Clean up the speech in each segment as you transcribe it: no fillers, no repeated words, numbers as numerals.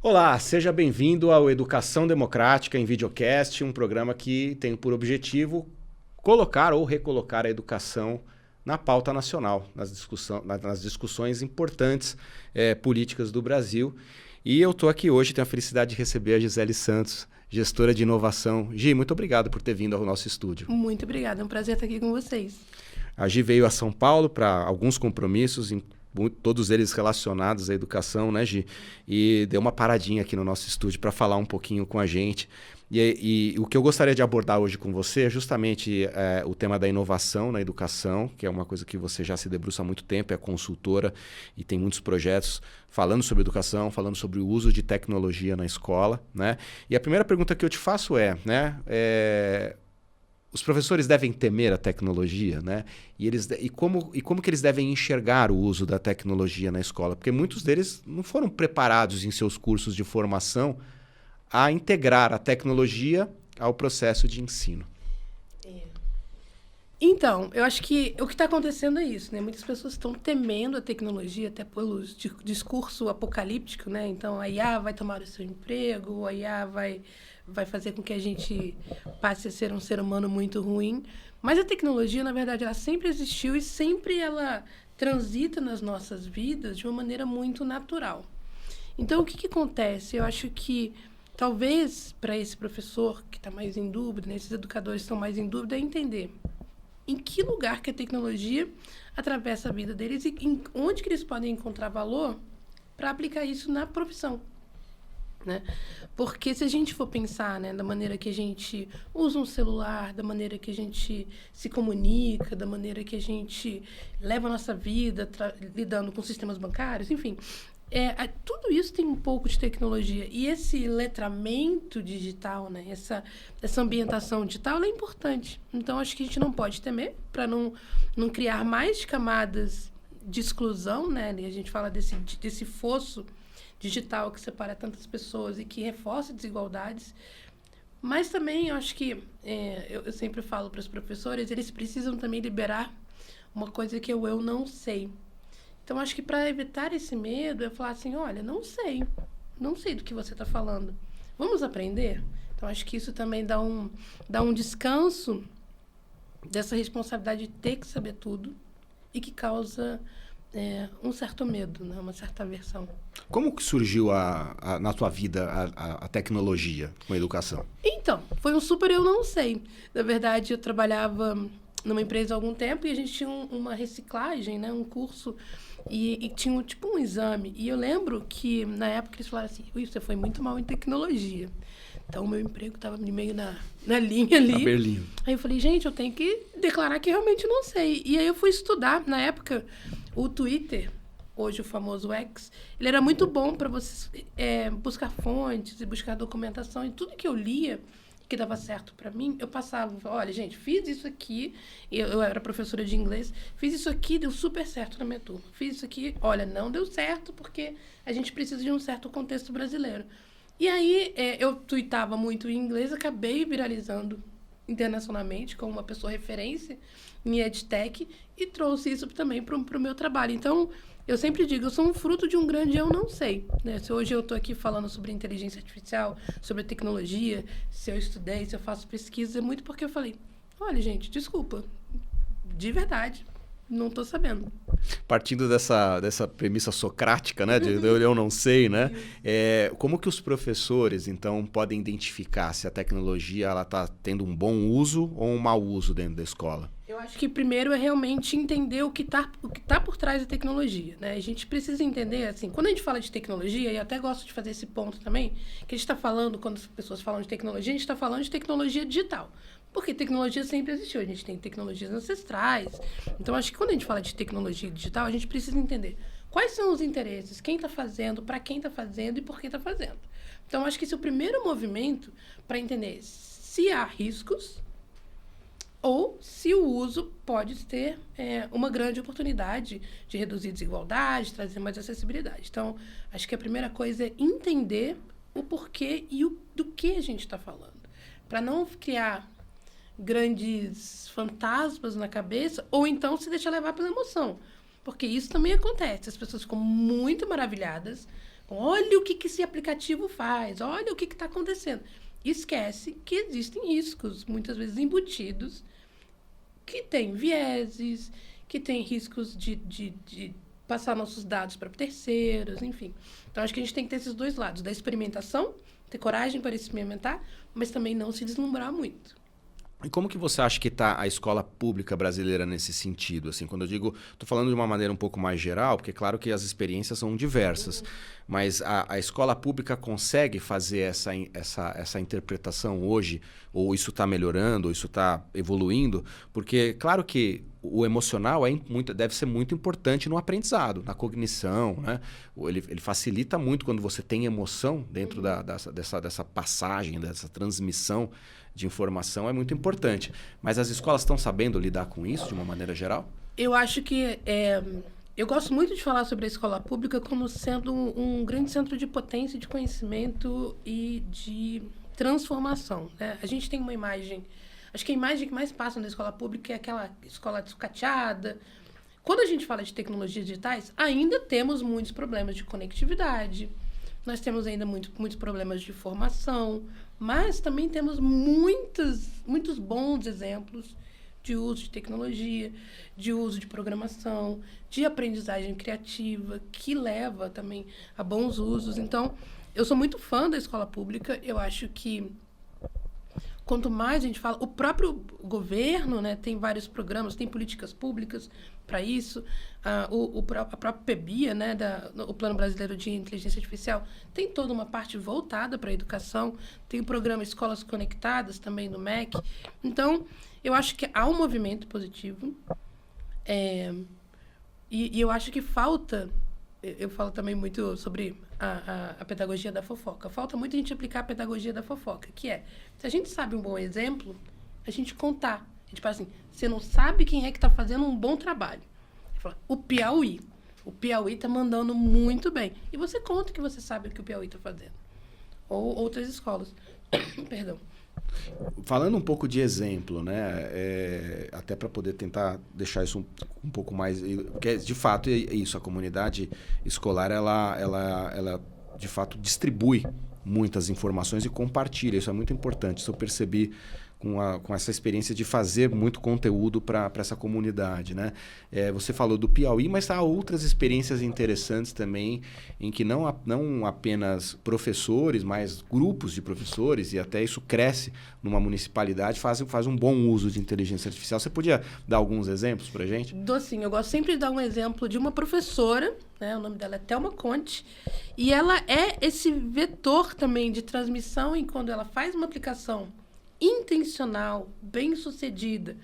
Olá, seja bem-vindo ao Educação Democrática em Videocast, um programa que tem por objetivo colocar ou recolocar a educação na pauta nacional, nas discussões importantes políticas do Brasil. E eu estou aqui hoje, tenho a felicidade de receber a Gisele Santos, gestora de inovação. Gi, muito obrigado por ter vindo ao nosso estúdio. Muito obrigada, é um prazer estar aqui com vocês. A Gi veio a São Paulo para alguns compromissos, todos eles relacionados à educação, né, Gi? E deu uma paradinha aqui no nosso estúdio para falar um pouquinho com a gente. E o que eu gostaria de abordar hoje com você é justamente o tema da inovação na educação, que é uma coisa que você já se debruça há muito tempo, é consultora e tem muitos projetos falando sobre educação, falando sobre o uso de tecnologia na escola, né? E a primeira pergunta que eu te faço os professores devem temer a tecnologia, né? E como que eles devem enxergar o uso da tecnologia na escola? Porque muitos deles não foram preparados em seus cursos de formação a integrar a tecnologia ao processo de ensino. Então, eu acho que o que está acontecendo é isso, né? Muitas pessoas estão temendo a tecnologia, até pelo discurso apocalíptico, né? Então, a IA vai tomar o seu emprego, a IA vai fazer com que a gente passe a ser um ser humano muito ruim. Mas a tecnologia, na verdade, ela sempre existiu e sempre ela transita nas nossas vidas de uma maneira muito natural. Então, o que acontece? Eu acho que talvez para esse professor que está mais em dúvida, né, esses educadores que estão mais em dúvida, é entender em que lugar que a tecnologia atravessa a vida deles e onde que eles podem encontrar valor para aplicar isso na profissão, né? Porque se a gente for pensar, né, da maneira que a gente usa um celular, da maneira que a gente se comunica, da maneira que a gente leva a nossa vida lidando com sistemas bancários, enfim, tudo isso tem um pouco de tecnologia. E esse letramento digital, né, essa ambientação digital é importante. Então, acho que a gente não pode temer para não criar mais camadas de exclusão, né? E a gente fala desse fosso digital que separa tantas pessoas e que reforça desigualdades. Mas também, eu acho que, eu sempre falo para os professores, eles precisam também liberar uma coisa que eu não sei. Então, acho que para evitar esse medo, eu falar assim, olha, não sei do que você está falando. Vamos aprender? Então, acho que isso também dá um descanso dessa responsabilidade de ter que saber tudo e que causa um certo medo, né? Uma certa aversão. Como que surgiu na tua vida a tecnologia com a educação? Então, foi um super eu não sei. Na verdade, eu trabalhava numa empresa há algum tempo e a gente tinha uma reciclagem, né? Um curso e tinha tipo um exame. E eu lembro que na época eles falaram assim, você foi muito mal em tecnologia. Então, o meu emprego estava meio na linha ali. Na Berlim. Aí eu falei, gente, eu tenho que declarar que realmente não sei. E aí eu fui estudar. Na época, o Twitter, hoje o famoso X, ele era muito bom para você buscar fontes e buscar documentação. E tudo que eu lia, que dava certo para mim, eu passava, olha, gente, fiz isso aqui, eu era professora de inglês, fiz isso aqui, deu super certo na minha turma. Fiz isso aqui, olha, não deu certo porque a gente precisa de um certo contexto brasileiro. E aí, eu tuitava muito em inglês, acabei viralizando internacionalmente como uma pessoa referência em EdTech e trouxe isso também para o meu trabalho. Então, eu sempre digo, eu sou um fruto de um grande eu não sei, né? Se hoje eu estou aqui falando sobre inteligência artificial, sobre tecnologia, se eu estudei, se eu faço pesquisa, é muito porque eu falei, olha, gente, desculpa, de verdade, não estou sabendo. Partindo dessa premissa socrática, né, de eu não sei, né, como que os professores, então, podem identificar se a tecnologia está tendo um bom uso ou um mau uso dentro da escola? Eu acho que primeiro é realmente entender o que tá por trás da tecnologia, né? A gente precisa entender, assim, quando a gente fala de tecnologia, e eu até gosto de fazer esse ponto também, que a gente está falando, quando as pessoas falam de tecnologia, a gente está falando de tecnologia digital. Porque tecnologia sempre existiu, a gente tem tecnologias ancestrais. Então, acho que quando a gente fala de tecnologia digital, a gente precisa entender quais são os interesses, quem está fazendo, para quem está fazendo e por que está fazendo. Então, acho que esse é o primeiro movimento para entender se há riscos ou se o uso pode ter uma grande oportunidade de reduzir desigualdade, trazer mais acessibilidade. Então, acho que a primeira coisa é entender o porquê e do que a gente está falando. Para não criar grandes fantasmas na cabeça, ou então se deixar levar pela emoção. Porque isso também acontece. As pessoas ficam muito maravilhadas Olha o que esse aplicativo faz, olha o que está acontecendo. Esquece que existem riscos, muitas vezes embutidos, que têm vieses, que têm riscos de passar nossos dados para terceiros, enfim. Então, acho que a gente tem que ter esses dois lados, da experimentação, ter coragem para experimentar, mas também não se deslumbrar muito. E como que você acha que está a escola pública brasileira nesse sentido? Assim, quando eu digo, estou falando de uma maneira um pouco mais geral, porque é claro que as experiências são diversas, mas a escola pública consegue fazer essa interpretação hoje, ou isso está melhorando, ou isso está evoluindo? Porque claro que o emocional deve ser muito importante no aprendizado, na cognição, né? Ele facilita muito quando você tem emoção dentro dessa passagem, dessa transmissão de informação, é muito importante. Mas as escolas estão sabendo lidar com isso de uma maneira geral? Eu acho que... eu gosto muito de falar sobre a escola pública como sendo um grande centro de potência, de conhecimento e de transformação, né? A gente tem uma imagem... Acho que a imagem que mais passa na escola pública é aquela escola sucateada. Quando a gente fala de tecnologias digitais, ainda temos muitos problemas de conectividade. Nós temos ainda muitos problemas de formação, mas também temos muitos bons exemplos de uso de tecnologia, de uso de programação, de aprendizagem criativa, que leva também a bons usos. Então, eu sou muito fã da escola pública. Eu acho que quanto mais a gente fala, o próprio governo, né, tem vários programas, tem políticas públicas para isso. A própria PEBIA, né, o Plano Brasileiro de Inteligência Artificial, tem toda uma parte voltada para a educação. Tem o programa Escolas Conectadas, também do MEC. Então, eu acho que há um movimento positivo. E eu acho que falta... Eu falo também muito sobre a pedagogia da fofoca. Falta muito a gente aplicar a pedagogia da fofoca, que é, se a gente sabe um bom exemplo, a gente contar. A gente fala assim, você não sabe quem é que está fazendo um bom trabalho. Fala, o Piauí. O Piauí está mandando muito bem. E você conta que você sabe o que o Piauí está fazendo. Ou outras escolas. Perdão. Falando um pouco de exemplo, né? Até para poder tentar deixar isso um pouco mais... Porque, de fato, é isso. A comunidade escolar, ela de fato, distribui muitas informações e compartilha. Isso é muito importante. Isso eu percebi com essa experiência de fazer muito conteúdo para essa comunidade, né? Você falou do Piauí, mas há outras experiências interessantes também, em que não apenas professores, mas grupos de professores, e até isso cresce numa municipalidade, faz um bom uso de inteligência artificial. Você podia dar alguns exemplos para a gente? Dou sim. Eu gosto sempre de dar um exemplo de uma professora, né? O nome dela é Thelma Conte, e ela é esse vetor também de transmissão, e quando ela faz uma aplicação intencional, bem-sucedida,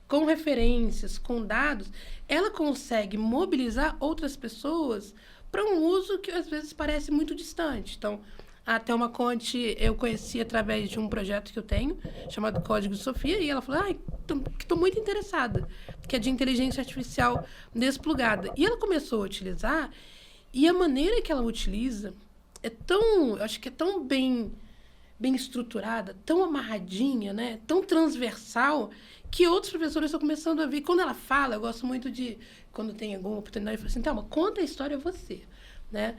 com referências, com dados, ela consegue mobilizar outras pessoas para um uso que às vezes parece muito distante. Então, a Thelma Conte eu conheci através de um projeto que eu tenho, chamado Código de Sofia, e ela falou, estou muito interessada, que é de inteligência artificial desplugada. E ela começou a utilizar, e a maneira que ela utiliza eu acho que é tão bem estruturada, tão amarradinha, né? Tão transversal, que outros professores estão começando a ver. Quando ela fala, eu gosto muito de, quando tem alguma oportunidade, eu falo assim, Thelma, conta a história você, né?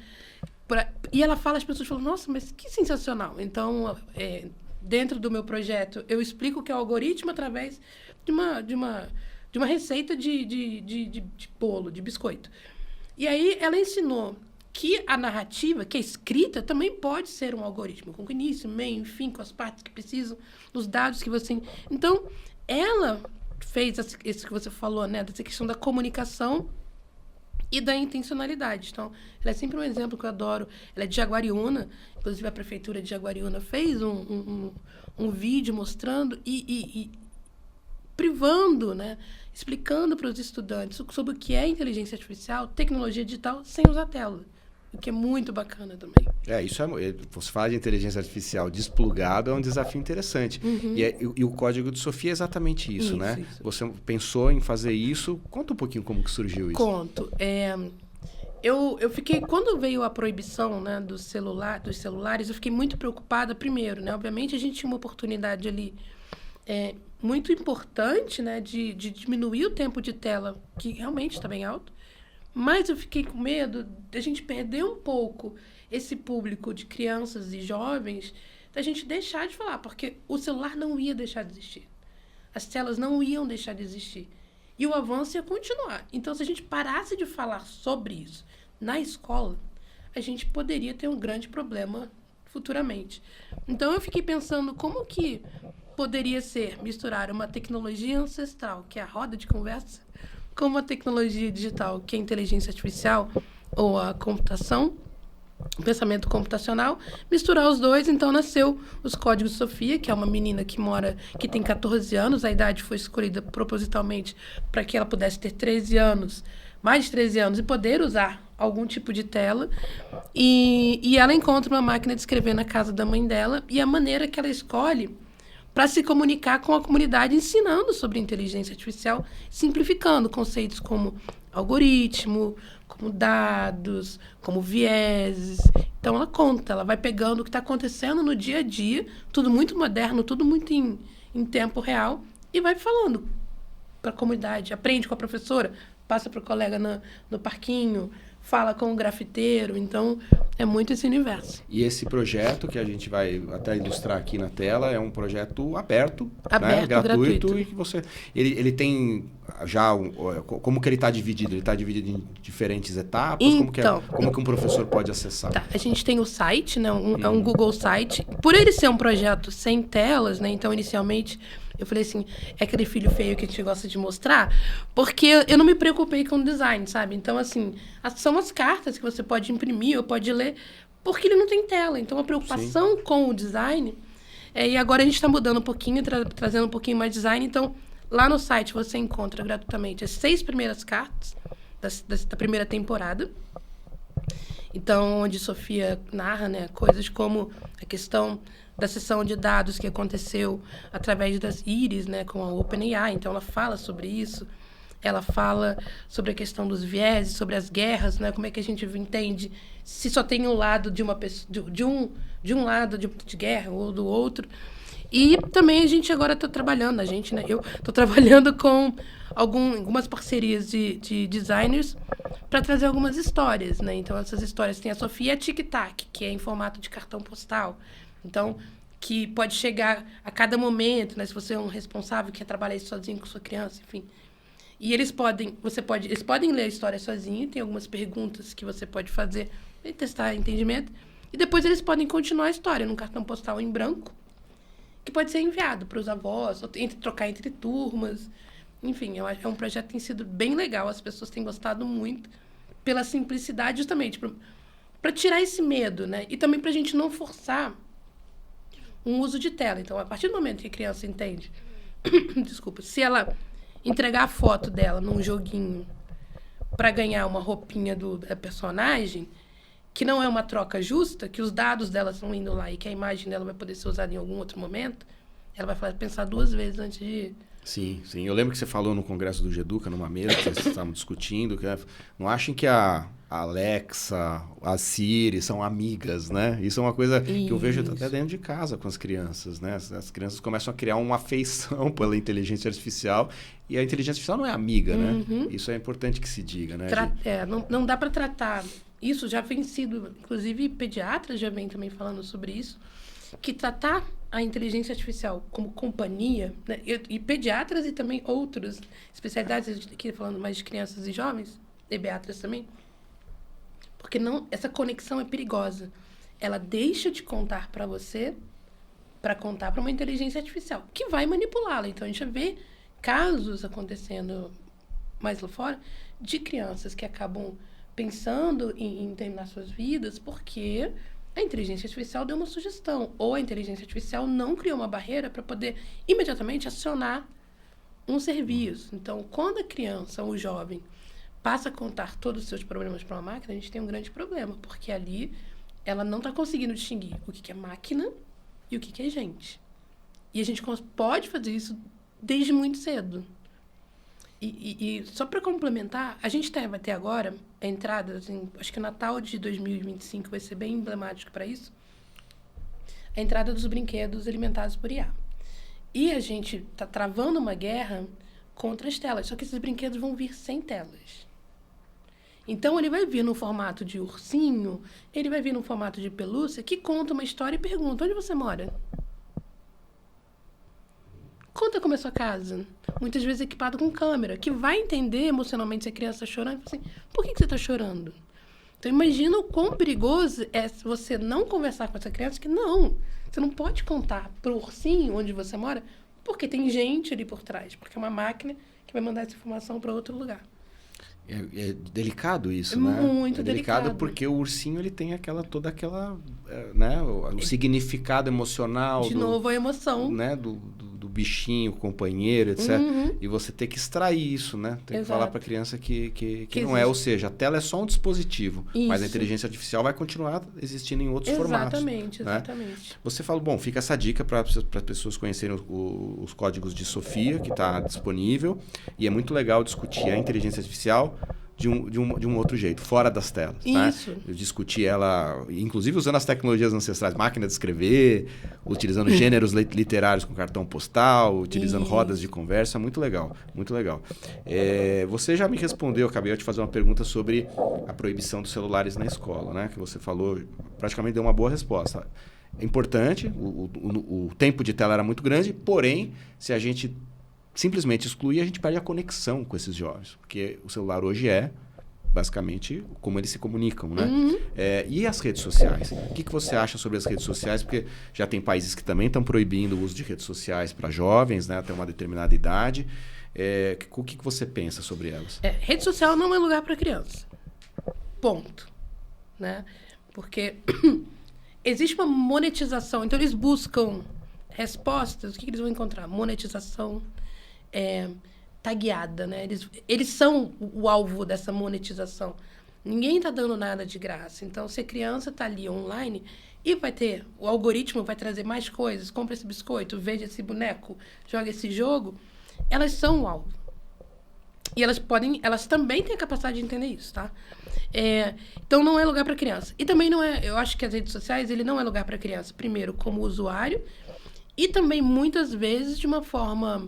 E ela fala, as pessoas falam, nossa, mas que sensacional. Então, dentro do meu projeto, eu explico o que é o algoritmo através de uma receita de bolo, de biscoito. E aí, ela ensinou que a narrativa, que a escrita, também pode ser um algoritmo, com início, meio, fim, com as partes que precisam, os dados que você... Então, ela fez isso que você falou, né, dessa questão da comunicação e da intencionalidade. Então, ela é sempre um exemplo que eu adoro. Ela é de Jaguariúna, inclusive a prefeitura de Jaguariúna fez um vídeo mostrando e privando, né, explicando para os estudantes sobre o que é inteligência artificial, tecnologia digital, sem usar tela. O que é muito bacana também. Você fala de inteligência artificial desplugado, é um desafio interessante. Uhum. E o Código de Sofia é exatamente isso, né? Isso. Você pensou em fazer isso. Conta um pouquinho como que surgiu isso. Conto. Eu fiquei... Quando veio a proibição, né, dos celulares, eu fiquei muito preocupada primeiro, né? Obviamente, a gente tinha uma oportunidade ali muito importante, né, de diminuir o tempo de tela, que realmente está bem alto. Mas eu fiquei com medo de a gente perder um pouco esse público de crianças e jovens, da gente deixar de falar, porque o celular não ia deixar de existir. As telas não iam deixar de existir. E o avanço ia continuar. Então, se a gente parasse de falar sobre isso na escola, a gente poderia ter um grande problema futuramente. Então, eu fiquei pensando como que poderia ser misturar uma tecnologia ancestral, que é a roda de conversa, com uma tecnologia digital, que é a inteligência artificial ou a computação, o pensamento computacional, misturar os dois. Então nasceu os Códigos Sofia, que é uma menina que tem 14 anos, a idade foi escolhida propositalmente para que ela pudesse ter 13 anos, mais de 13 anos, e poder usar algum tipo de tela. E ela encontra uma máquina de escrever na casa da mãe dela, e a maneira que ela escolhe para se comunicar com a comunidade, ensinando sobre inteligência artificial, simplificando conceitos como algoritmo, como dados, como vieses. Então, ela vai pegando o que está acontecendo no dia a dia, tudo muito moderno, tudo muito em tempo real, e vai falando para a comunidade. Aprende com a professora, passa para o colega no parquinho, fala com o grafiteiro. Então, é muito esse universo. E esse projeto, que a gente vai até ilustrar aqui na tela, é um projeto aberto, né? Gratuito. E que ele tem já... como que ele está dividido? Ele está dividido em diferentes etapas? Então, como que um professor pode acessar? Tá, a gente tem o site, né? É um Google site. Por ele ser um projeto sem telas, né? Então, inicialmente, eu falei assim, é aquele filho feio que a gente gosta de mostrar, porque eu não me preocupei com o design, sabe? Então, assim, são as cartas que você pode imprimir ou pode ler, porque ele não tem tela. Então, a preocupação com o design... e agora a gente está mudando um pouquinho, trazendo um pouquinho mais de design. Então, lá no site você encontra gratuitamente as 6 primeiras cartas da primeira temporada. Então, onde Sofia narra, né, coisas como a questão da sessão de dados que aconteceu através das íris, né, com a OpenAI. Então, ela fala sobre isso. Ela fala sobre a questão dos vieses, sobre as guerras, né, como é que a gente entende se só tem um lado de uma pessoa, de um lado de guerra ou do outro. E também a gente agora está trabalhando, eu estou trabalhando com algumas parcerias de designers para trazer algumas histórias, né? Então, essas histórias tem a Sofia e a Tic Tac, que é em formato de cartão postal. Então, que pode chegar a cada momento, né? Se você é um responsável que quer trabalhar isso sozinho com sua criança, enfim. E eles podem ler a história sozinho, tem algumas perguntas que você pode fazer e testar entendimento. E depois eles podem continuar a história num cartão postal em branco, que pode ser enviado para os avós, ou trocar entre turmas. Enfim, é um projeto que tem sido bem legal, as pessoas têm gostado muito, pela simplicidade, justamente, para tirar esse medo, né? E também para a gente não forçar um uso de tela. Então, a partir do momento que a criança entende, desculpa, se ela entregar a foto dela num joguinho para ganhar uma roupinha da personagem, que não é uma troca justa, que os dados dela estão indo lá e que a imagem dela vai poder ser usada em algum outro momento, ela vai pensar 2 vezes antes de ir. Sim, sim. Eu lembro que você falou no congresso do Geduca, numa mesa que vocês estavam discutindo, que não achem que a Alexa, a Siri são amigas, né? Isso é uma coisa que eu vejo até dentro de casa com as crianças, né? As crianças começam a criar uma afeição pela inteligência artificial e a inteligência artificial não é amiga, né? Isso é importante que se diga, né? Não dá para tratar. Isso já vem sido, inclusive pediatras já vêm também falando sobre isso, que tratar a inteligência artificial como companhia, né? E pediatras e também outras especialidades, aqui falando mais de crianças e jovens, e pediatras também, porque essa conexão é perigosa. Ela deixa de contar para você para contar para uma inteligência artificial, que vai manipulá-la. Então, a gente já vê casos acontecendo mais lá fora de crianças que acabam pensando em terminar suas vidas porque a inteligência artificial deu uma sugestão, ou a inteligência artificial não criou uma barreira para poder imediatamente acionar um serviço. Então, quando a criança ou o jovem passa a contar todos os seus problemas para uma máquina, a gente tem um grande problema, porque ali ela não está conseguindo distinguir o que é máquina e o que é gente. E a gente pode fazer isso desde muito cedo. E só para complementar, a gente vai ter agora a entrada, assim, acho que o Natal de 2025 vai ser bem emblemático para isso, a entrada dos brinquedos alimentados por IA. E a gente está travando uma guerra contra as telas, só que esses brinquedos vão vir sem telas. Então, ele vai vir no formato de ursinho, ele vai vir no formato de pelúcia, que conta uma história e pergunta, onde você mora? Conta como é a sua casa. Muitas vezes equipado com câmera, que vai entender emocionalmente se a criança está chorando. Assim, por que você está chorando? Então, imagina o quão perigoso é você não conversar com essa criança, que não, você não pode contar para o ursinho onde você mora, porque tem gente ali por trás, porque é uma máquina que vai mandar essa informação para outro lugar. É delicado isso, né? Muito delicado porque o ursinho ele tem toda aquela, né? O significado emocional. De novo, a emoção. Né? Do bichinho, companheiro, etc. E você tem que extrair isso, né? Tem que falar para a criança que não é. Ou seja, a tela é só um dispositivo, mas a inteligência artificial vai continuar existindo em outros formatos. Exatamente. Né? Você fala, bom, fica essa dica para as pessoas conhecerem os códigos de Sofia, que está disponível. E é muito legal discutir a inteligência artificial de um outro jeito, fora das telas. Isso. Né? Eu discuti ela, inclusive usando as tecnologias ancestrais, máquina de escrever, utilizando gêneros literários com cartão postal, utilizando rodas de conversa, muito legal, muito legal. Você já me respondeu, acabei de fazer uma pergunta sobre a proibição dos celulares na escola, né? Que você falou, praticamente deu uma boa resposta. É importante, o tempo de tela era muito grande, porém, se a gente simplesmente excluir, a gente perde a conexão com esses jovens. Porque o celular hoje é, basicamente, como eles se comunicam, né? E as redes sociais? O que você acha sobre as redes sociais? Porque já tem países que também estão proibindo o uso de redes sociais para jovens, né? Até uma determinada idade. O que você pensa sobre elas? Rede social não é lugar para criança. Ponto. Né? Porque existe uma monetização. Então, eles buscam respostas. O que eles vão encontrar? Monetização tagueada, né? Eles são o alvo dessa monetização. Ninguém está dando nada de graça. Então, se a criança está ali online e o algoritmo vai trazer mais coisas, compra esse biscoito, veja esse boneco, joga esse jogo, elas são o alvo. E elas também têm a capacidade de entender isso, tá? Então, não é lugar para criança. E também não é, eu acho que as redes sociais, ele não é lugar para criança, primeiro, como usuário, e também, muitas vezes, de uma forma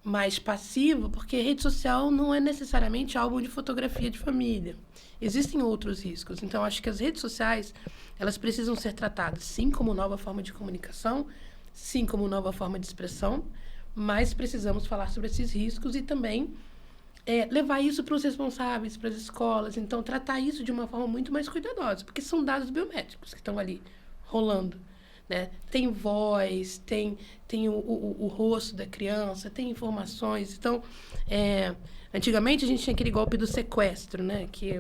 mais passiva, porque rede social não é necessariamente álbum de fotografia de família. Existem outros riscos. Então, acho que as redes sociais, elas precisam ser tratadas, sim, como nova forma de comunicação, sim, como nova forma de expressão, mas precisamos falar sobre esses riscos e também levar isso para os responsáveis, para as escolas. Então, tratar isso de uma forma muito mais cuidadosa, porque são dados biométricos que estão ali rolando. Né? Tem voz, tem o rosto da criança, tem informações. Então, antigamente a gente tinha aquele golpe do sequestro, né? Que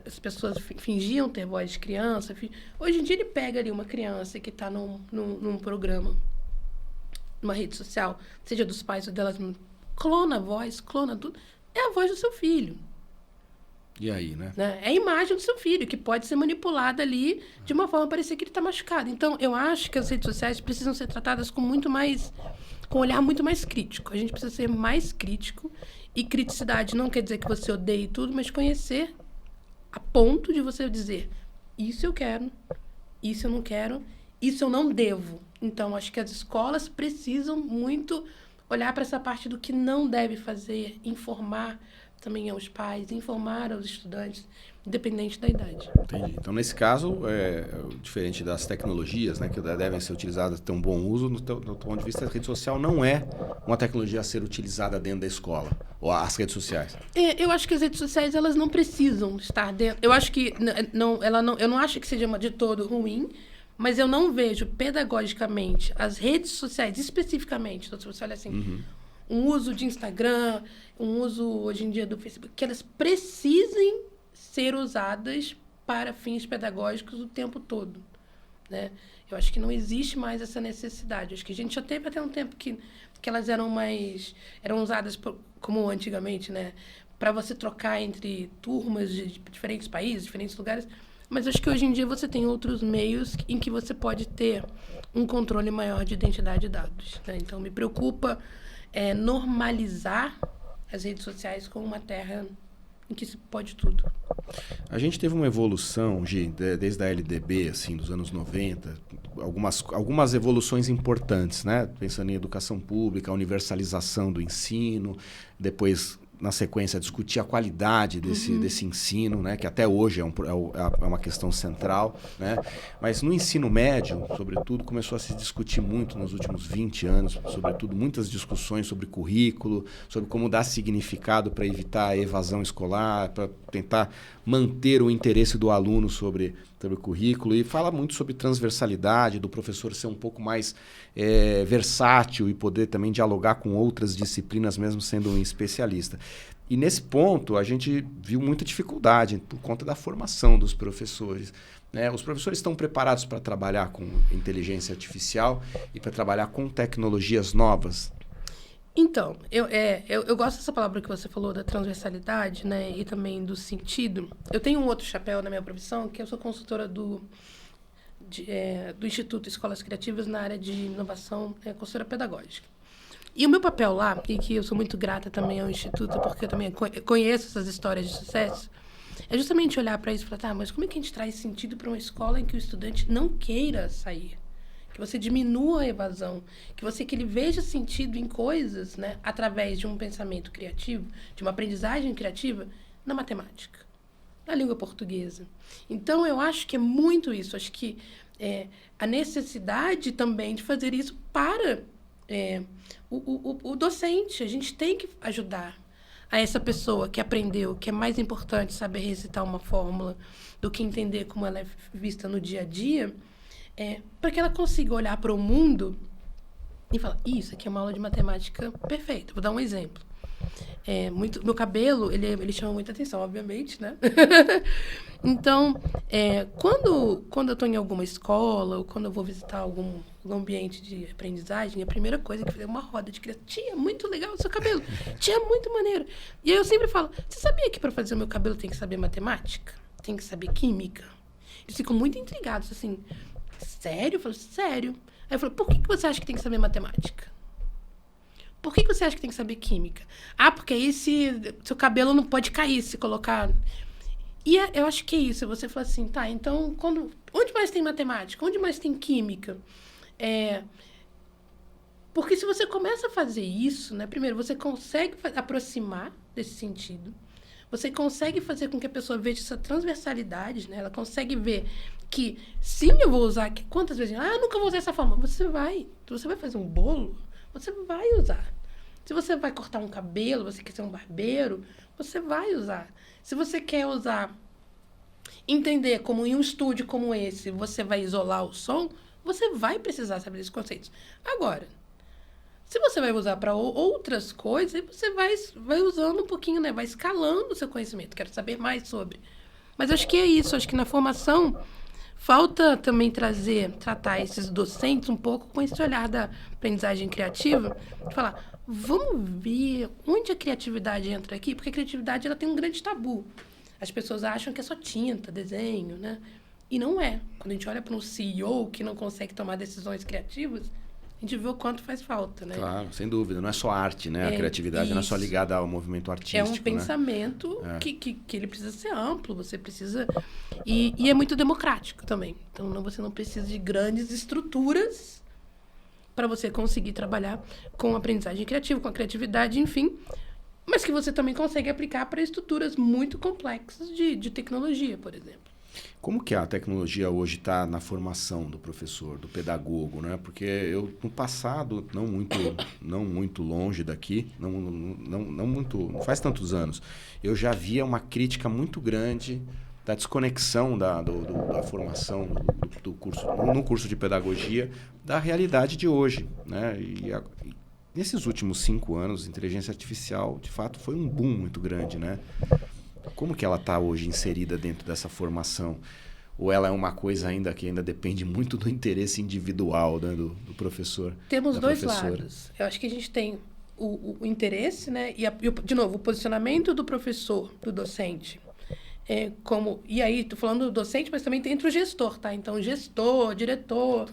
as pessoas fingiam ter voz de criança. Hoje em dia ele pega ali uma criança que está num programa, numa rede social, seja dos pais ou delas, clona a voz, clona tudo. É a voz do seu filho. E aí, né? É a imagem do seu filho, que pode ser manipulada ali de uma forma parecer que ele está machucado. Então, eu acho que as redes sociais precisam ser tratadas com um olhar muito mais crítico. A gente precisa ser mais crítico. E criticidade não quer dizer que você odeie tudo, mas conhecer a ponto de você dizer, isso eu quero, isso eu não quero, isso eu não devo. Então, acho que as escolas precisam muito olhar para essa parte do que não deve fazer, informar também aos pais, informar aos estudantes, independente da idade. Entendi. Então, nesse caso, diferente das tecnologias, né, que devem ser utilizadas, ter um bom uso, do ponto de vista da rede social, não é uma tecnologia a ser utilizada dentro da escola, ou as redes sociais. Eu acho que as redes sociais, elas não precisam estar dentro. Eu acho que eu não acho que seja de todo ruim, mas eu não vejo pedagogicamente as redes sociais, especificamente, se você olha assim, um uso de Instagram, um uso hoje em dia do Facebook, que elas precisem ser usadas para fins pedagógicos o tempo todo, né? Eu acho que não existe mais essa necessidade. Acho que a gente já teve até um tempo que elas eram usadas como antigamente, né? Para você trocar entre turmas de diferentes países, diferentes lugares. Mas acho que hoje em dia você tem outros meios em que você pode ter um controle maior de identidade de dados, né? Então, me preocupa normalizar as redes sociais como uma terra em que se pode tudo. A gente teve uma evolução, Gi, desde a LDB, assim, dos anos 90, algumas evoluções importantes, né? Pensando em educação pública, a universalização do ensino, depois na sequência, discutir a qualidade desse ensino, né? Que até hoje é uma questão central, né? Mas no ensino médio, sobretudo, começou a se discutir muito nos últimos 20 anos, sobretudo muitas discussões sobre currículo, sobre como dar significado para evitar a evasão escolar, para tentar manter o interesse do aluno sobre o currículo, e fala muito sobre transversalidade, do professor ser um pouco mais versátil e poder também dialogar com outras disciplinas, mesmo sendo um especialista. E nesse ponto, a gente viu muita dificuldade por conta da formação dos professores. Né? Os professores estão preparados para trabalhar com inteligência artificial e para trabalhar com tecnologias novas? Então, eu gosto dessa palavra que você falou, da transversalidade, né, e também do sentido. Eu tenho um outro chapéu na minha profissão, que eu sou consultora do Instituto Escolas Criativas na área de inovação, consultora pedagógica. E o meu papel lá, e que eu sou muito grata também ao Instituto, porque eu também conheço essas histórias de sucesso, é justamente olhar para isso e falar, mas como é que a gente traz sentido para uma escola em que o estudante não queira sair? Que você diminua a evasão, que ele veja sentido em coisas, né, através de um pensamento criativo, de uma aprendizagem criativa, na matemática, na língua portuguesa. Então, eu acho que é muito isso. Acho que a necessidade também de fazer isso para o docente. A gente tem que ajudar a essa pessoa que aprendeu que é mais importante saber recitar uma fórmula do que entender como ela é vista no dia a dia, para que ela consiga olhar para o mundo e falar, isso aqui é uma aula de matemática perfeita. Vou dar um exemplo. Meu cabelo, ele chama muita atenção, obviamente, né? Então, quando eu estou em alguma escola ou quando eu vou visitar algum ambiente de aprendizagem, a primeira coisa que é uma roda de criança. Tia, muito legal o seu cabelo. Tia, muito maneiro. E aí eu sempre falo, você sabia que para fazer o meu cabelo tem que saber matemática? Tem que saber química? Eles ficam muito intrigados, assim... Sério? Eu falo, sério. Aí eu falo, por que você acha que tem que saber matemática? Por que você acha que tem que saber química? Ah, porque aí seu cabelo não pode cair se colocar... E eu acho que é isso. Você fala assim, tá, então, onde mais tem matemática? Onde mais tem química? Porque se você começa a fazer isso, né, primeiro, você consegue aproximar desse sentido. Você consegue fazer com que a pessoa veja essa transversalidade, né? Ela consegue ver que, sim, eu vou usar... Quantas vezes? Eu nunca vou usar essa forma. Você vai fazer um bolo, você vai usar. Se você vai cortar um cabelo, você quer ser um barbeiro, você vai usar. Se você quer entender como em um estúdio como esse, você vai isolar o som, você vai precisar saber desses conceitos. Agora, se você vai usar para outras coisas, você vai usando um pouquinho, né? Vai escalando o seu conhecimento. Quero saber mais sobre. Mas acho que é isso. Acho que na formação falta também tratar esses docentes um pouco com esse olhar da aprendizagem criativa. De falar, vamos ver onde a criatividade entra aqui, porque a criatividade ela tem um grande tabu. As pessoas acham que é só tinta, desenho, né? E não é. Quando a gente olha para um CEO que não consegue tomar decisões criativas, a gente vê o quanto faz falta, né? Claro, sem dúvida. Não é só arte, né? A criatividade não é só ligada ao movimento artístico. É um pensamento que ele precisa ser amplo, você precisa... E é muito democrático também. Então, você não precisa de grandes estruturas para você conseguir trabalhar com aprendizagem criativa, com a criatividade, enfim. Mas que você também consegue aplicar para estruturas muito complexas de tecnologia, por exemplo. Como que a tecnologia hoje está na formação do professor, do pedagogo, né? Porque eu, no passado, não muito longe daqui, não faz tantos anos, eu já via uma crítica muito grande da desconexão da formação do curso, no curso de pedagogia, da realidade de hoje, né? Nesses últimos 5 anos, a inteligência artificial, de fato, foi um boom muito grande, né? Como que ela está hoje inserida dentro dessa formação? Ou ela é uma coisa que ainda depende muito do interesse individual, né, do professor? Temos dois lados. Eu acho que a gente tem o interesse, né? De novo, o posicionamento do professor, do docente. E aí, estou falando do docente, mas também tem entre o gestor, tá? Então, gestor, diretor,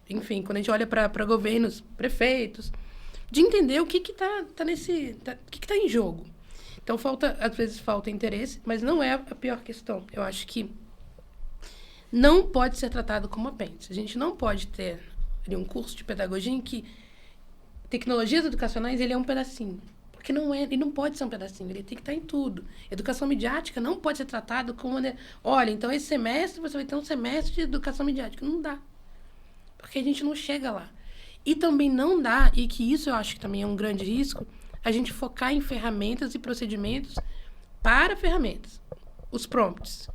enfim, quando a gente olha para governos, prefeitos, de entender o que está em jogo. Então, às vezes falta interesse, mas não é a pior questão. Eu acho que não pode ser tratado como apêndice. A gente não pode ter um curso de pedagogia em que tecnologias educacionais ele é um pedacinho. Porque ele não pode ser um pedacinho, ele tem que estar em tudo. Educação midiática não pode ser tratado como... Olha, então esse semestre você vai ter um semestre de educação midiática. Não dá. Porque a gente não chega lá. E também não dá, e que isso eu acho que também é um grande risco, a gente focar em ferramentas e procedimentos para ferramentas. Os prompts.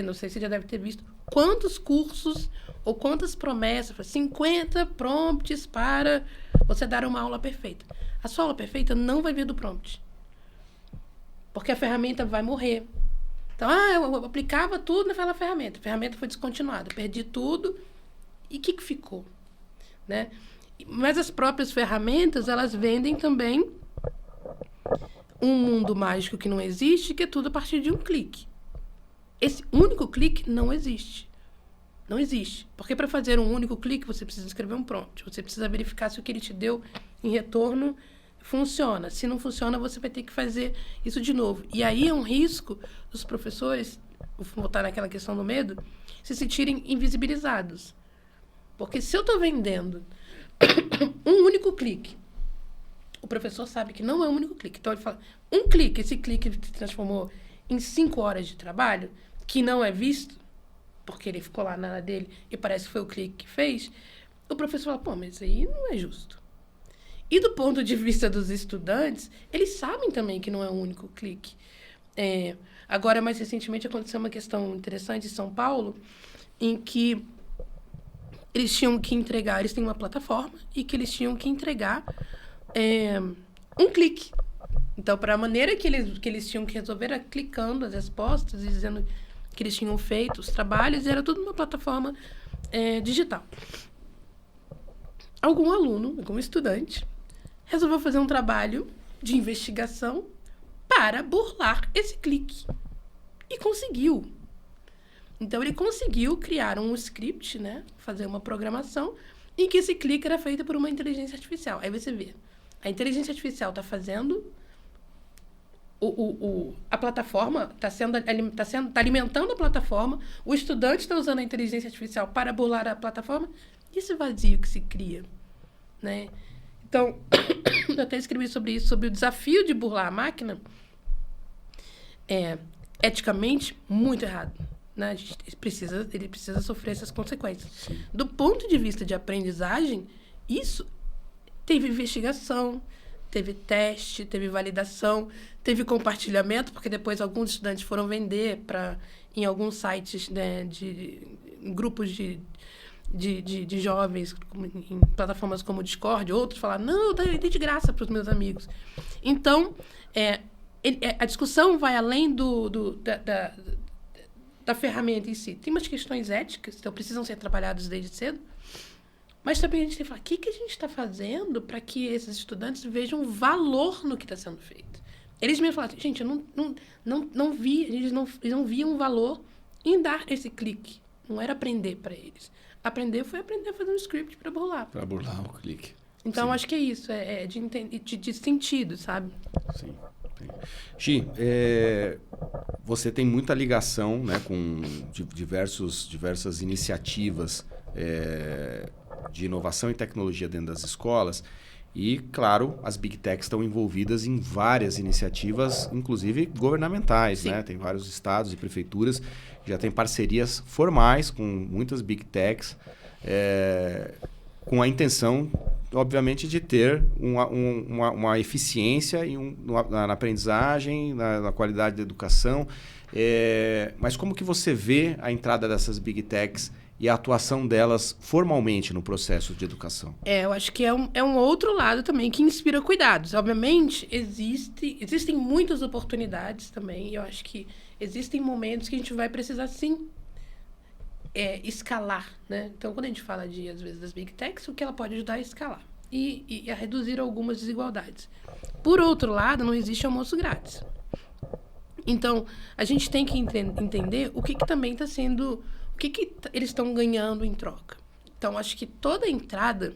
Não sei se você já deve ter visto quantos cursos ou quantas promessas, 50 prompts para você dar uma aula perfeita. A sua aula perfeita não vai vir do prompt. Porque a ferramenta vai morrer. Então, eu aplicava tudo naquela ferramenta. A ferramenta foi descontinuada. Perdi tudo. E o que ficou? Né? Mas as próprias ferramentas, elas vendem também um mundo mágico que não existe, que é tudo a partir de um clique. Esse único clique não existe. Não existe. Porque para fazer um único clique, você precisa escrever um prompt. Você precisa verificar se o que ele te deu em retorno funciona. Se não funciona, você vai ter que fazer isso de novo. E aí é um risco dos professores, vou voltar naquela questão do medo, se sentirem invisibilizados. Porque se eu estou vendendo um único clique, o professor sabe que não é um único clique. Então, ele fala, um clique, esse clique se transformou em 5 horas de trabalho, que não é visto, porque ele ficou lá na área dele e parece que foi o clique que fez, o professor fala, pô, mas isso aí não é justo. E do ponto de vista dos estudantes, eles sabem também que não é um único clique. Agora, mais recentemente, aconteceu uma questão interessante em São Paulo, em que eles tinham que entregar, eles têm uma plataforma, e que eles tinham que entregar um clique. Então, para a maneira que eles tinham que resolver era clicando as respostas e dizendo que eles tinham feito os trabalhos, e era tudo numa plataforma digital. Algum aluno, algum estudante, resolveu fazer um trabalho de investigação para burlar esse clique. E conseguiu. Então, ele conseguiu criar um script, né? Fazer uma programação, em que esse clique era feito por uma inteligência artificial. Aí você vê, a inteligência artificial está fazendo... a plataforma está alimentando a plataforma, o estudante está usando a inteligência artificial para burlar a plataforma, e esse vazio que se cria, né? Então, eu até escrevi sobre isso, sobre o desafio de burlar a máquina, eticamente, muito errado. Né? Ele precisa sofrer essas consequências. Sim. Do ponto de vista de aprendizagem, isso teve investigação, teve teste, teve validação, teve compartilhamento, porque depois alguns estudantes foram vender em alguns sites, né, em grupos de jovens, em plataformas como o Discord, outros falaram, não, eu dei de graça para os meus amigos. Então, a discussão vai além da ferramenta em si. Tem umas questões éticas, então precisam ser trabalhadas desde cedo, mas também a gente tem que falar, o que a gente está fazendo para que esses estudantes vejam valor no que está sendo feito? Eles mesmo falaram, gente, eu não vi, eles não viam valor em dar esse clique. Não era aprender para eles. Aprender foi aprender a fazer um script para burlar. Para burlar o clique. Então, Sim. Acho que é isso, de sentido, sabe? Sim. Gi, você tem muita ligação, né, com diversas iniciativas de inovação e tecnologia dentro das escolas e, claro, as Big Techs estão envolvidas em várias iniciativas, inclusive governamentais, né? Tem vários estados e prefeituras que já têm parcerias formais com muitas Big Techs, com a intenção, obviamente, de ter uma eficiência na aprendizagem, na qualidade da educação. Mas como que você vê a entrada dessas Big Techs e a atuação delas formalmente no processo de educação? Eu acho que é um outro lado também que inspira cuidados. Obviamente, existem muitas oportunidades também. Eu acho que existem momentos que a gente vai precisar, sim, escalar, né? Então, quando a gente fala, às vezes, das Big Techs, o que ela pode ajudar é escalar e a reduzir algumas desigualdades. Por outro lado, não existe almoço grátis. Então, a gente tem que entender o que também está sendo... O que eles estão ganhando em troca. Então, acho que toda entrada,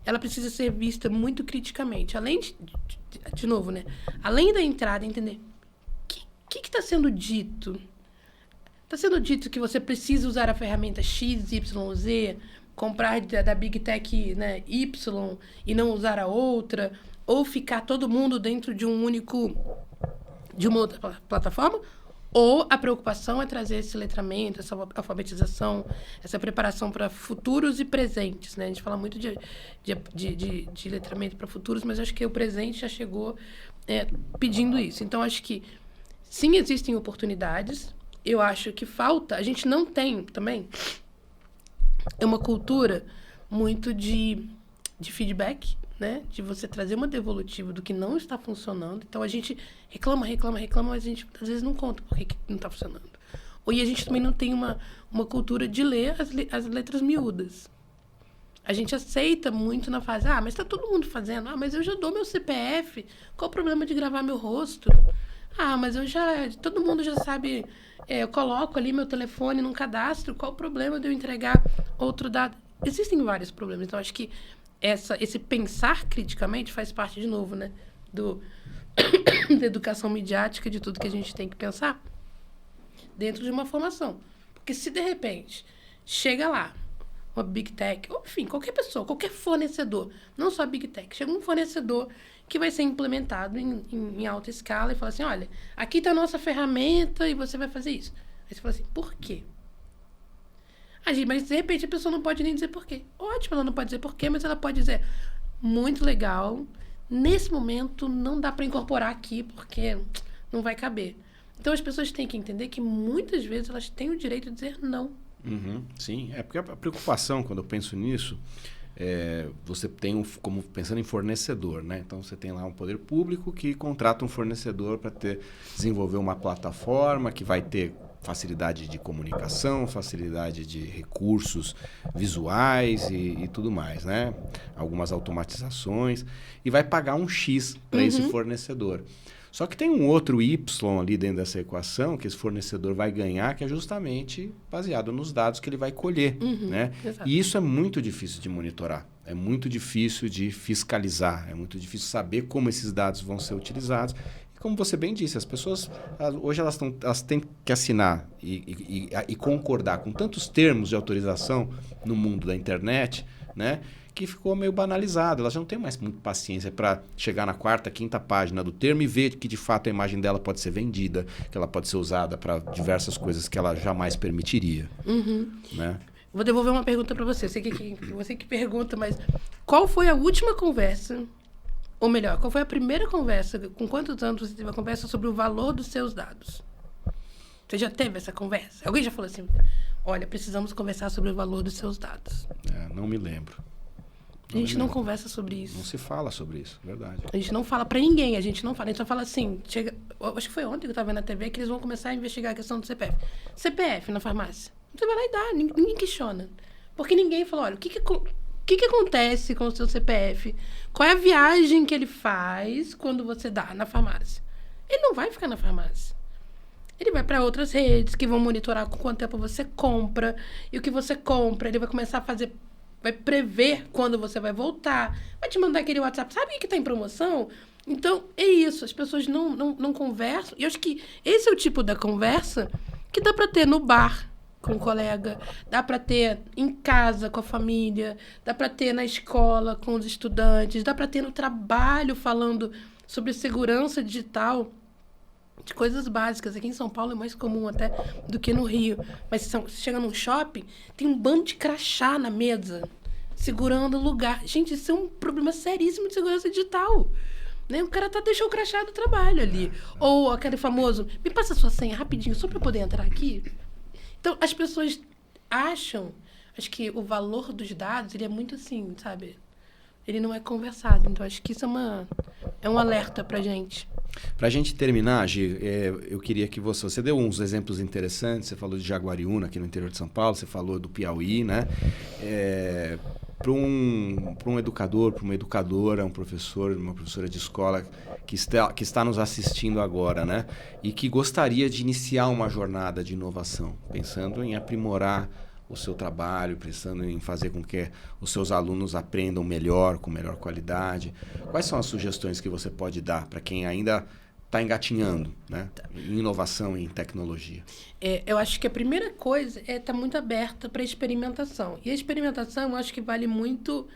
ela precisa ser vista muito criticamente. Além de novo, né? Além da entrada, entender o que está sendo dito. Está sendo dito que você precisa usar a ferramenta X, Y, Z, comprar da Big Tech, né, Y e não usar a outra, ou ficar todo mundo dentro de uma outra plataforma, ou a preocupação é trazer esse letramento, essa alfabetização, essa preparação para futuros e presentes, né? A gente fala muito de letramento para futuros, mas acho que o presente já chegou pedindo isso. Então, acho que sim, existem oportunidades. Eu acho que falta... A gente não tem também uma cultura muito de feedback, né? De você trazer uma devolutiva do que não está funcionando. Então, a gente reclama, mas a gente às vezes não conta por que não está funcionando. E a gente também não tem uma cultura de ler as letras miúdas. A gente aceita muito na fase, mas está todo mundo fazendo. Mas eu já dou meu CPF. Qual o problema de gravar meu rosto? Mas todo mundo já sabe, eu coloco ali meu telefone num cadastro. Qual o problema de eu entregar outro dado? Existem vários problemas. Então, acho que esse pensar criticamente faz parte, de novo, né, da educação midiática, de tudo que a gente tem que pensar dentro de uma formação. Porque se, de repente, chega lá uma Big Tech, ou, enfim, qualquer pessoa, qualquer fornecedor, não só Big Tech, chega um fornecedor que vai ser implementado em alta escala e fala assim, olha, aqui está a nossa ferramenta e você vai fazer isso. Aí você fala assim, por quê? Mas, de repente, a pessoa não pode nem dizer por quê. Ótimo, ela não pode dizer por quê, mas ela pode dizer, muito legal, nesse momento não dá para incorporar aqui porque não vai caber. Então, as pessoas têm que entender que, muitas vezes, elas têm o direito de dizer não. Uhum, sim, porque a preocupação, quando eu penso nisso, você tem como pensando em fornecedor, né? Então, você tem lá um poder público que contrata um fornecedor para desenvolver uma plataforma que vai ter facilidade de comunicação, facilidade de recursos visuais e tudo mais, né? Algumas automatizações e vai pagar um X para esse fornecedor. Só que tem um outro Y ali dentro dessa equação que esse fornecedor vai ganhar, que é justamente baseado nos dados que ele vai colher, né? Exato. E isso é muito difícil de monitorar, é muito difícil de fiscalizar, é muito difícil saber como esses dados vão ser utilizados. Como você bem disse, as pessoas hoje elas têm que assinar e concordar com tantos termos de autorização no mundo da internet, né, que ficou meio banalizado. Elas já não têm mais muita paciência para chegar na quarta, quinta página do termo e ver que de fato a imagem dela pode ser vendida, que ela pode ser usada para diversas coisas que ela jamais permitiria. Né? Vou devolver uma pergunta para você. Você que pergunta, mas qual foi a última conversa? Ou melhor, qual foi a primeira conversa? Com quantos anos você teve a conversa sobre o valor dos seus dados? Você já teve essa conversa? Alguém já falou assim, olha, precisamos conversar sobre o valor dos seus dados. Não me lembro. A gente não conversa sobre isso. Não se fala sobre isso, verdade. A gente não fala pra ninguém, a gente só fala assim, acho que foi ontem que eu estava vendo na TV que eles vão começar a investigar a questão do CPF. CPF na farmácia. Você vai lá e dá, ninguém questiona. Porque ninguém fala, olha, o que acontece com o seu CPF? Qual é a viagem que ele faz quando você dá na farmácia? Ele não vai ficar na farmácia. Ele vai para outras redes que vão monitorar com quanto tempo você compra. E o que você compra, ele vai começar a fazer... Vai prever quando você vai voltar. Vai te mandar aquele WhatsApp. Sabe o que está em promoção? Então, é isso. As pessoas não conversam. E eu acho que esse é o tipo da conversa que dá para ter no bar com o colega, dá para ter em casa com a família, dá para ter na escola com os estudantes, dá para ter no trabalho falando sobre segurança digital, de coisas básicas. Aqui em São Paulo é mais comum até do que no Rio. Mas você chega num shopping, tem um bando de crachá na mesa, segurando o lugar. Gente, isso é um problema seríssimo de segurança digital. Né? O cara deixou o crachá do trabalho ali. Ou aquele famoso, me passa a sua senha rapidinho, só para eu poder entrar aqui. Então, as pessoas acho que o valor dos dados, ele é muito assim, sabe? Ele não é conversado. Então, acho que isso é um alerta pra gente. Pra gente terminar, Gi, eu queria que você deu uns exemplos interessantes. Você falou de Jaguariúna, aqui no interior de São Paulo. Você falou do Piauí, né? Para um educador, para uma educadora, um professor, uma professora de escola que está nos assistindo agora, né? E que gostaria de iniciar uma jornada de inovação, pensando em aprimorar o seu trabalho, pensando em fazer com que os seus alunos aprendam melhor, com melhor qualidade. Quais são as sugestões que você pode dar para quem ainda está engatinhando, né? Em inovação e em tecnologia? Eu acho que a primeira coisa é estar muito aberta para a experimentação. E a experimentação, eu acho que vale muito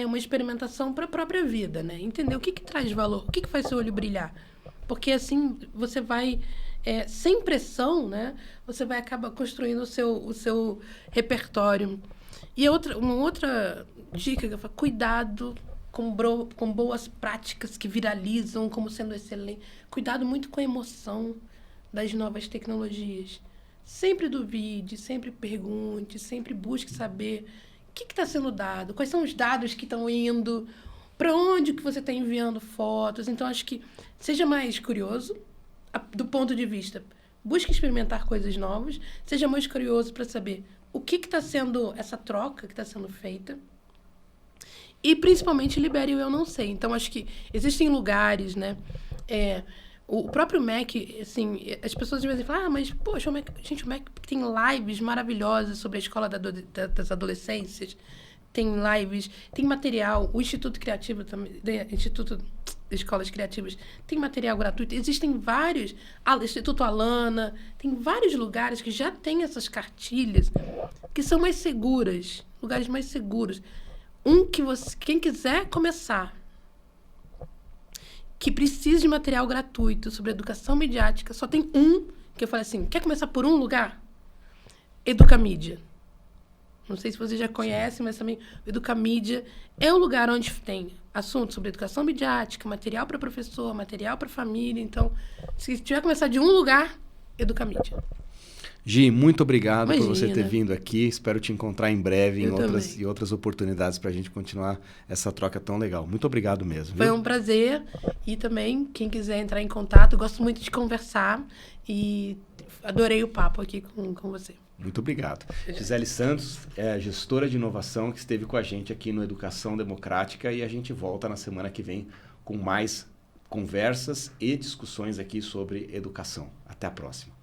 uma experimentação para a própria vida, né? Entender o que traz valor, o que faz seu olho brilhar. Porque assim você vai, sem pressão, né? Você vai acabar construindo o seu repertório. E uma outra dica que eu falo, cuidado com boas práticas que viralizam como sendo excelente. Cuidado muito com a emoção das novas tecnologias. Sempre duvide, sempre pergunte, sempre busque saber o que está sendo dado, quais são os dados que estão indo, para onde que você está enviando fotos. Então, acho que seja mais curioso do ponto de vista, busque experimentar coisas novas, seja mais curioso para saber o que está sendo essa troca que está sendo feita. E, principalmente, libere o eu não sei. Então, acho que existem lugares, né? O próprio MEC, assim, as pessoas às vezes falam, mas, poxa, o MEC tem lives maravilhosas sobre a escola das adolescências, tem lives, tem material, o Instituto Criativo também, Instituto de Escolas Criativas, tem material gratuito, existem vários, Instituto Alana, tem vários lugares que já tem essas cartilhas que são mais seguras, lugares mais seguros. Quem quiser começar, que precisa de material gratuito sobre educação midiática, só tem que eu falei assim, quer começar por um lugar? Educamídia. Não sei se você já conhece, mas também o Educamídia é um lugar onde tem assuntos sobre educação midiática, material para professor, material para família. Então, se tiver que começar de um lugar, Educamídia. Gi, muito obrigado por você ter vindo aqui. Espero te encontrar em breve em outras oportunidades para a gente continuar essa troca tão legal. Muito obrigado mesmo. Foi um prazer. E também, quem quiser entrar em contato, eu gosto muito de conversar e adorei o papo aqui com você. Muito obrigado. Gisele Santos é a gestora de inovação que esteve com a gente aqui no Educação Democrática e a gente volta na semana que vem com mais conversas e discussões aqui sobre educação. Até a próxima.